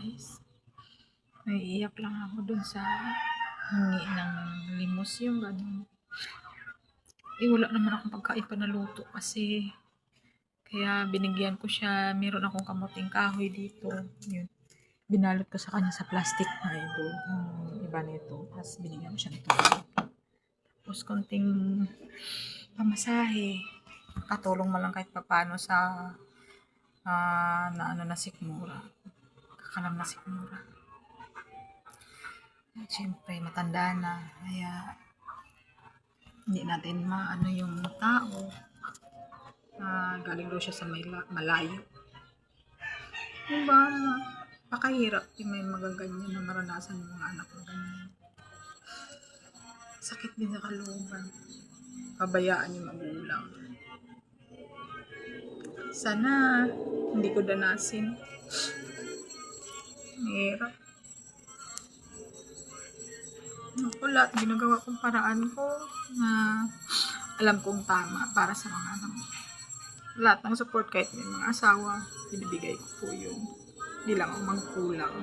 guys. Naiiyak lang ako dun sa hingi ng limos yung gano'n. Wala naman akong pagkain pa naluto kasi kaya binigyan ko siya. Meron akong kamuting kahoy dito. Yun. Binalot ko sa kanya sa plastic na ito. Iba nito. Tapos binigyan ko siya ng tubig. Tapos konting pamasahe. Katulong mo lang kahit papano sa na sikmura. Kakalam na sikmura. At syempre, matanda na. Kaya hindi natin maano yung tao. Galing daw siya sa malayo. Diba? Pakahirap yung may magaganyan na maranasan yung mga anak ko ganyan. Sakit din sa kalooban. Pabayaan yung magulang. Sana hindi ko danasin. Hirap. Ako lahat ginagawa kong paraan ko na alam kong tama para sa mga anak. Lahat ng support kahit may mga asawa, binibigay ko po yun. Hindi lang ako magkulang.